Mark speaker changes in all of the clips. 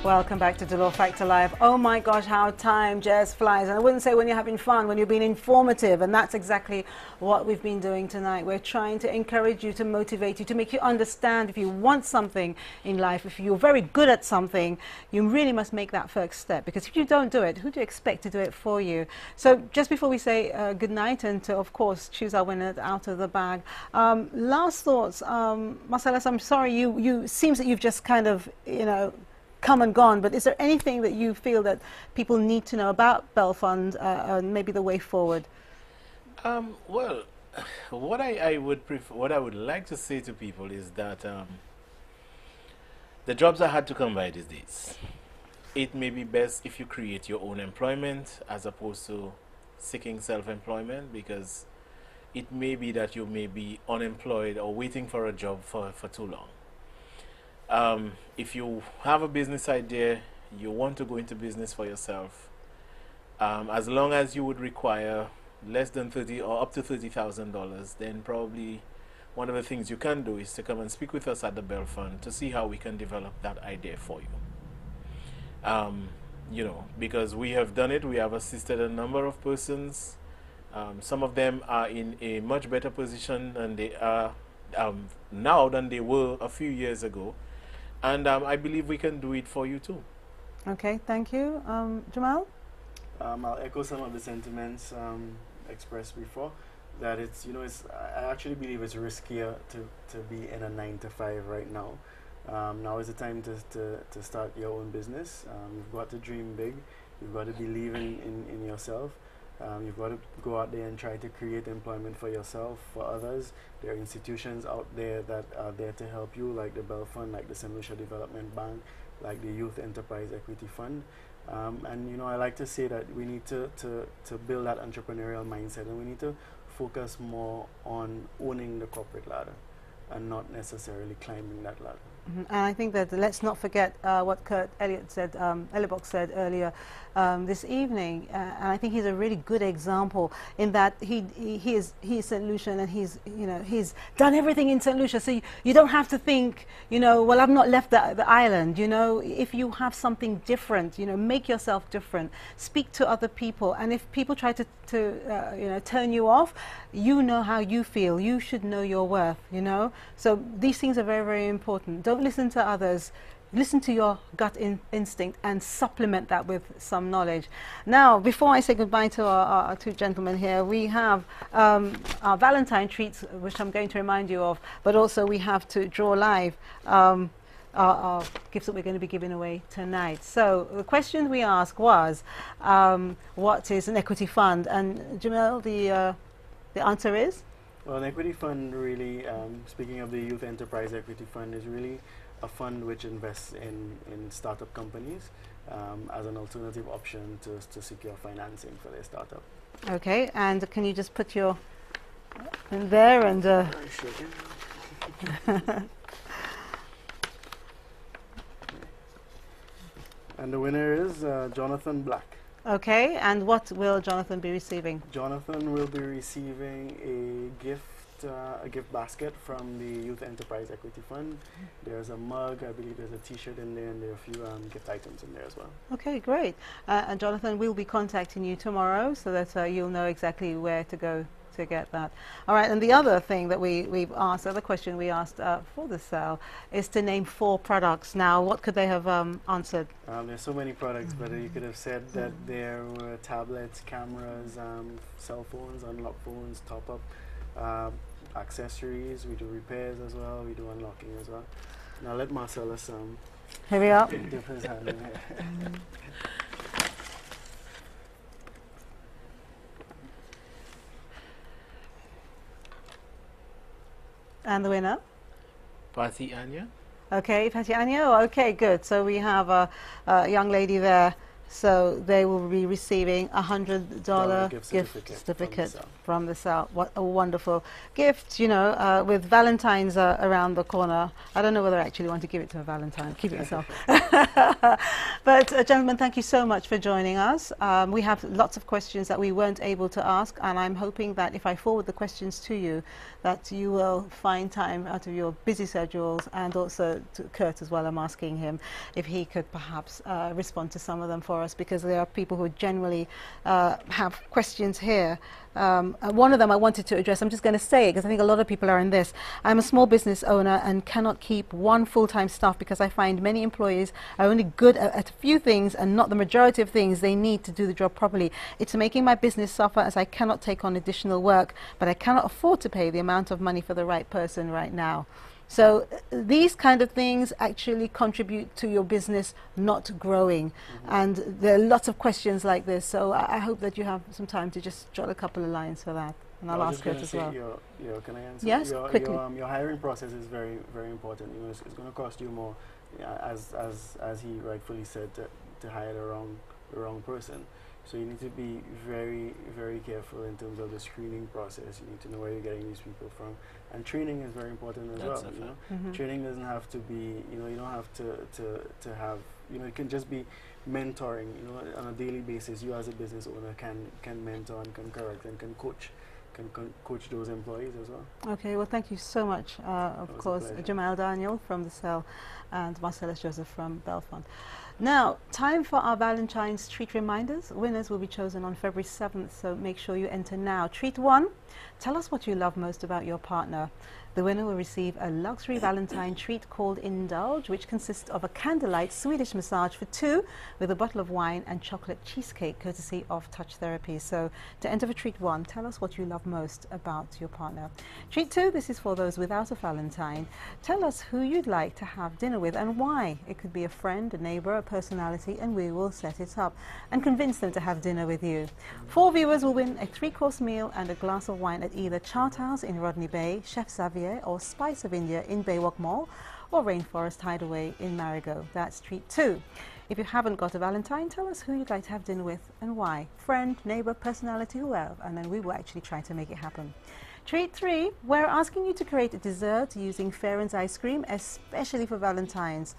Speaker 1: Welcome back to The Law Factor Live. Oh my gosh, how time just flies. And I wouldn't say when you're having fun, when you're being informative. And that's exactly what we've been doing tonight. We're trying to encourage you, to motivate you, to make you understand if you want something in life, if you're very good at something, you really must make that first step. Because if you don't do it, who do you expect to do it for you? So just before we say good night and to, of course, choose our winner out of the bag, last thoughts. Marcellus, I'm sorry, you seems that you've just kind of, you know, come and gone, but is there anything that you feel that people need to know about BELFUND and maybe the way forward?
Speaker 2: Well, what I would like to say to people is that the jobs are hard to come by these days. It may be best if you create your own employment as opposed to seeking self-employment, because it may be that you may be unemployed or waiting for a job for too long. If you have a business idea, you want to go into business for yourself, as long as you would require less than $30,000 or up to $30,000, then probably one of the things you can do is to come and speak with us at the BELFUND to see how we can develop that idea for you. You know, because we have done it, we have assisted a number of persons. Some of them are in a much better position than they are now than they were a few years ago. And I believe we can do it for you too. Okay, thank you. Jamal?
Speaker 3: I'll echo some of the sentiments expressed before. That it's, you know, I actually believe it's riskier to be in a 9-to-5 right now. Now is the time to start your own business. You've got to dream big. You've got to believe in yourself. You've got to go out there and try to create employment for yourself, for others. There are institutions out there that are there to help you, like the BELFUND, like the St. Lucia Development Bank, like the Youth Enterprise Equity Fund. And, you know, I like to say that we need to build that entrepreneurial mindset, and we need to focus more on owning the corporate ladder and not necessarily climbing that ladder.
Speaker 1: And I think that let's not forget what Kurt Elliott said, ELIBOX said earlier this evening, and I think he's a really good example in that he's St. Lucian, and he's done everything in St. Lucia. So you don't have to think, you know, well, I've not left the island. You know, if you have something different, you know, make yourself different. Speak to other people, and if people try to you know, turn you off, you know how you feel. You should know your worth. You know, so these things are very, very important. Don't listen to others. Listen to your gut instinct and supplement that with some knowledge. Now, before I say goodbye to our two gentlemen here, we have our Valentine treats, which I'm going to remind you of, but also we have to draw live our gifts that we're going to be giving away tonight. So the question we asked was, what is an equity fund? And Jamil, the answer is?
Speaker 3: Well, an equity fund really, speaking of the Youth Enterprise Equity Fund, is really a fund which invests in startup companies as an alternative option to secure financing for their startup. Okay, and can you just put your in there and and the winner is Jonathan Black.
Speaker 1: Okay, and what will Jonathan be receiving?
Speaker 3: Jonathan will be receiving a gift basket from the Youth Enterprise Equity Fund. There's a mug, I believe there's a t-shirt in there, and there are a few gift items in there as well. Okay, great. And Jonathan, will be contacting you tomorrow so that you'll know exactly where to go to get that. All right, and the other thing that we've asked, the other question we asked for the sale is to name 4 products. Now, what could they have answered? There's so many products, but you could have said that there were tablets, cameras, cell phones, unlock phones, top-up, accessories. We do repairs as well. We do unlocking as well. Now let Marcellus
Speaker 1: here we are.
Speaker 3: dip his hand in here.
Speaker 1: And the winner?
Speaker 2: Patty Anya.
Speaker 1: Okay, Patty Anya. Okay, good. So we have a young lady there So they will be receiving $100
Speaker 3: gift
Speaker 1: gift certificate
Speaker 3: from the
Speaker 1: from the cell. What a wonderful gift, you know, with Valentine's around the corner. I don't know whether I actually want to give it to a Valentine. Keep it yourself. But gentlemen, thank you so much for joining us. We have lots of questions that we weren't able to ask, and I'm hoping that if I forward the questions to you, that you will find time out of your busy schedules, and also to Kurt as well. I'm asking him if he could perhaps respond to some of them for us, because there are people who generally have questions here. One of them I wanted to address, I'm just going to say it because I think a lot of people are in this. I'm a small business owner and cannot keep one full-time staff because I find many employees are only good at a few things and not the majority of things they need to do the job properly. It's making my business suffer as I cannot take on additional work, but I cannot afford to pay the amount of money for the right person right now. So these kind of things actually contribute to your business not growing. And there are lots of questions like this, so I hope that you have some time to just jot a couple of lines for that. And I'll ask Kurt as well.
Speaker 3: Can I answer?
Speaker 1: Yes, quickly.
Speaker 3: Your hiring process is very, very important. You know, it's going to cost you more, as he rightfully said, to hire the wrong person. So you need to be very, very careful in terms of the screening process. You need to know where you're getting these people from. And training is very important as well. You know? Training doesn't have to be, you know, you don't have to have, you know, it can just be mentoring, you know, on a daily basis. You as a business owner can mentor and can correct and can coach those employees as well.
Speaker 1: Okay, well, thank you so much. Of course, JERMILE Daniel from the Cell and Marcellus Joseph from BELFUND. Now, time for our Valentine's treat reminders. Winners will be chosen on February 7th, so make sure you enter now. Treat 1, tell us what you love most about your partner. The winner will receive a luxury Valentine treat called Indulge, which consists of a candlelight Swedish massage for 2 with a bottle of wine and chocolate cheesecake, courtesy of Touch Therapy. So to enter for treat 1, tell us what you love most about your partner. Treat 2, this is for those without a Valentine. Tell us who you'd like to have dinner with and why. It could be a friend, a neighbor, a personality, and we will set it up and convince them to have dinner with you. 4 viewers will win a 3-course meal and a glass of wine at either Chart House in Rodney Bay, Chef Xavier, or Spice of India in Baywalk Mall, or Rainforest Hideaway in Marigot. That's treat 2. If you haven't got a Valentine, tell us who you'd like to have dinner with and why. Friend, neighbor, personality, whoever, and then we will actually try to make it happen. Treat 3, we're asking you to create a dessert using Farron's ice cream, especially for Valentine's.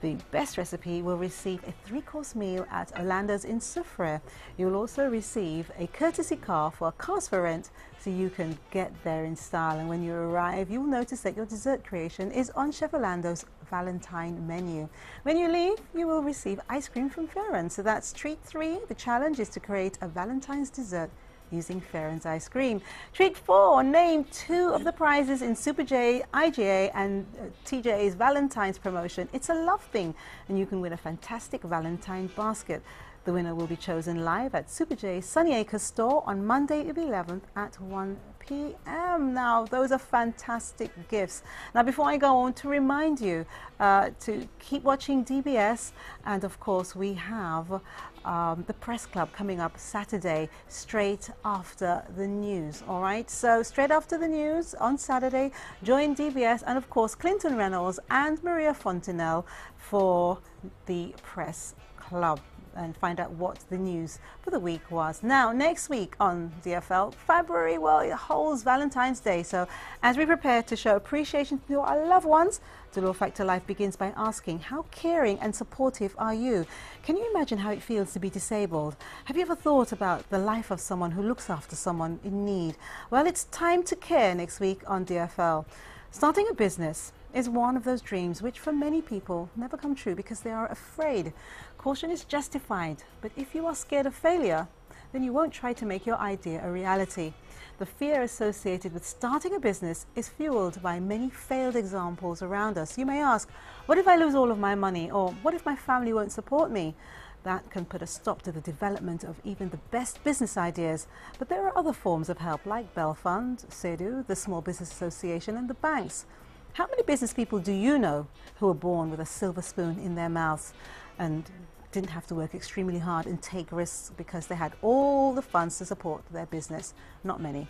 Speaker 1: The best recipe will receive a 3-course meal at Orlando's in Soufrière. You'll also receive a courtesy car for a Carz for rent, so you can get there in style. And when you arrive, you'll notice that your dessert creation is on Chef Orlando's Valentine menu. When you leave, you will receive ice cream from Farron. So that's treat 3. The challenge is to create a Valentine's dessert using Farron's ice cream. Treat 4, name 2 of the prizes in Super J, IGA and TJ's Valentine's promotion. It's a love thing, and you can win a fantastic Valentine basket. The winner will be chosen live at Super J's Sunny Acres store on Monday the 11th at 1 p.m. Now, those are fantastic gifts. Now, before I go on, to remind you to keep watching DBS, and of course we have the Press Club coming up Saturday, straight after the news. All right, so straight after the news on Saturday, join DBS and of course Clinton Reynolds and Maria Fontenelle for the Press Club, and find out what the news for the week was. Now, next week on DFL, February, well, it holds Valentine's Day. So as we prepare to show appreciation to our loved ones, the Law Factor Life begins by asking, how caring and supportive are you? Can you imagine how it feels to be disabled? Have you ever thought about the life of someone who looks after someone in need? Well, it's time to care next week on DFL. Starting a business is one of those dreams which for many people never come true because they are afraid. Caution is justified, but if you are scared of failure, then you won't try to make your idea a reality. The fear associated with starting a business is fueled by many failed examples around us. You may ask, what if I lose all of my money? Or what if my family won't support me? That can put a stop to the development of even the best business ideas. But there are other forms of help like BELFUND, CEDU, the Small Business Association and the banks. How many business people do you know who were born with a silver spoon in their mouths and didn't have to work extremely hard and take risks because they had all the funds to support their business? Not many.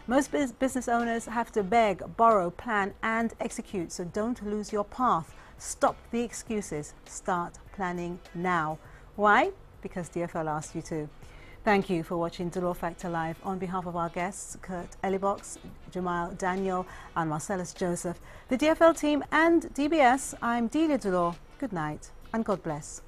Speaker 1: Most business owners have to beg, borrow, plan and execute, so don't lose your path. Stop the excuses. Start planning now. Why? because DFL asked you to. Thank you for watching Delore Factor Live. On behalf of our guests, Kurt ELIBOX, JERMILE Daniel, and Marcellus Joseph, the DFL team and DBS, I'm Delia Delore. Good night and God bless.